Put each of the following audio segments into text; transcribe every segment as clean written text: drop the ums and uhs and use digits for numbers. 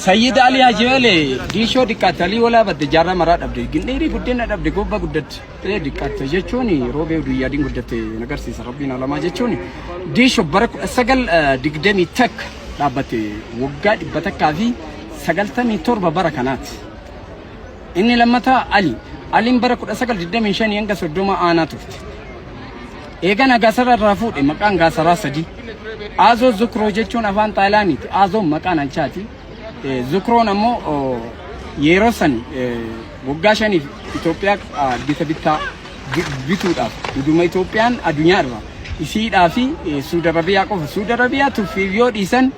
سيد علي أجمله ديشو دكاتالي ولا بد جارة مرات أبدي جنيري قدنا أبدي قبة قدت دكات جتشوني روبي وديادين قدت نقرسي سربينا لما جتشوني ديشو برك سجل دقدمي تك لابتي وقاد بتكافي سجلتني تربة بركانات إني لما تا علي برك سجل دقدمي شان ينقص الدوما أنا تفت إيجانا قصر الرافود مكان قصر سدي أزو ذكرو جتشون أفان تايلاني أزو مكان أنشاتي ذكرون أمو يروسن وقاشني إثيوبيا بيتا بيتودا ودوما إثيوبيان الدنيا روا يصير أفي سود عربية كوف سود عربية تفيديو ديسن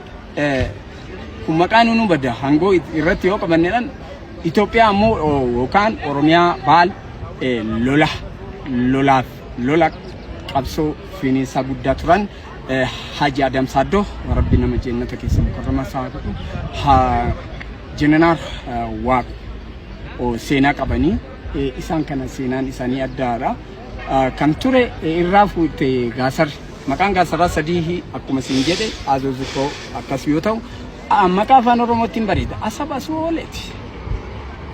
كم مكانه نبدا هنگو إرتيو كمانيران إثيوبيا أمو وكان أوروميا بال لولا أبسو فيني سابودا تران حاجة آدم سادو وربنا مجينا تكيسم كرما سادو ها جنرال واق أو سينا كباني إنسان كنا سينا إنسانية دارا كم ترى إرافو تغاسر مكان غاسر سديه أكو مسنجد أزوجكو أكاسيوتاو مكان فانوروموتين بريد أسباب سوالت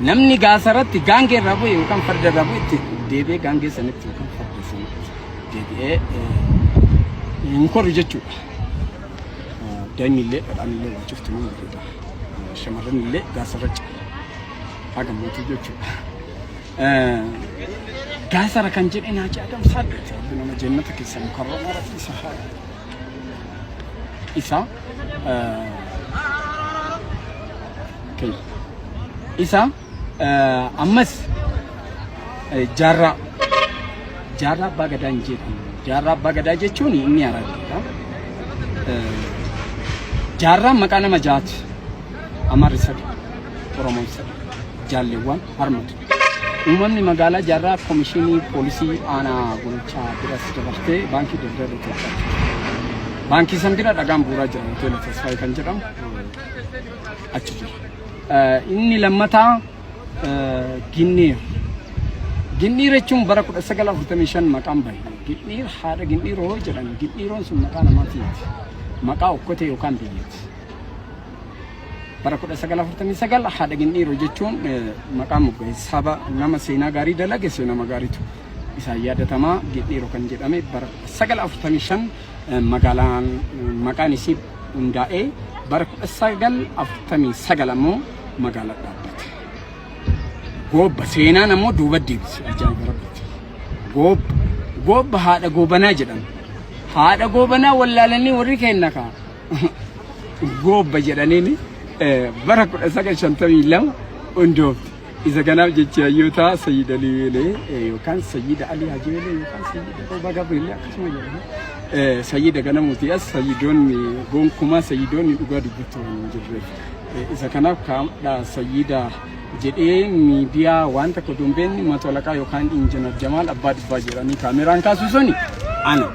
نمني غاسرات تغانغ رابو يمكن فرد رابو ديبي غانغ سنت يمكن فرد سنت ديبي ينكر جتشو دايم اللي أنا شفت منه كده شمرن اللي قاصرت حاجة ما تجتشو قاصر كان جد إنها جادم صادت ربنا ما جنتك إنسان كرم مرة إسا كي إسا أمس جارا بعدان جد جارا بعدان جتشوني إني أراد جارا مكانه مجات أمر سد برامج سد جاللوان هرمت umamni magala jarra komishini polisi ana goncha biras jabarte banki debra rete banki sandira dagam bura jara tele tasfai kan jedam achi inni lamata ginni rechum baraku sagala furtamishan maqam bay ginni hada ginni ro jedam ginni ron sun maqana mati maqa okkote yokan biyet baraku sagala furtami sagala hada ginni ro jechun maqam go hisaba nama seena gari dalage seena magaritu isa yadatama ginni ro kan jedame baraku sagala furtamishan magalan maqani sib undae baraku sagal aftami sagalamo magala dabat gob seena namo dubadib ajaib rabbi gob hada gobana jedam hada gobana wallalani wari kennaka gob jedani baraku sagal shantami law undof iza ganab jechayota sayyid ali wele yokan sayyid ali hajele yokan sayyid bagabrile akasma yele sayyid ganamuti as sayyidon gon kuma sayyidon duga dubuto jirre iza kanab kam da sayyida jede media wanta ko dumben matolaka yokan engineer jamal abad bajirani kameran kasusoni ana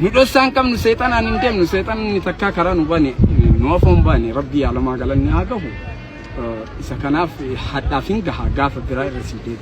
nudo sankam nu setan anin nu setan ni takka karanu bani no fon bani rabbi alama galanni agahu isa kanaf hadda finga gafa bira reside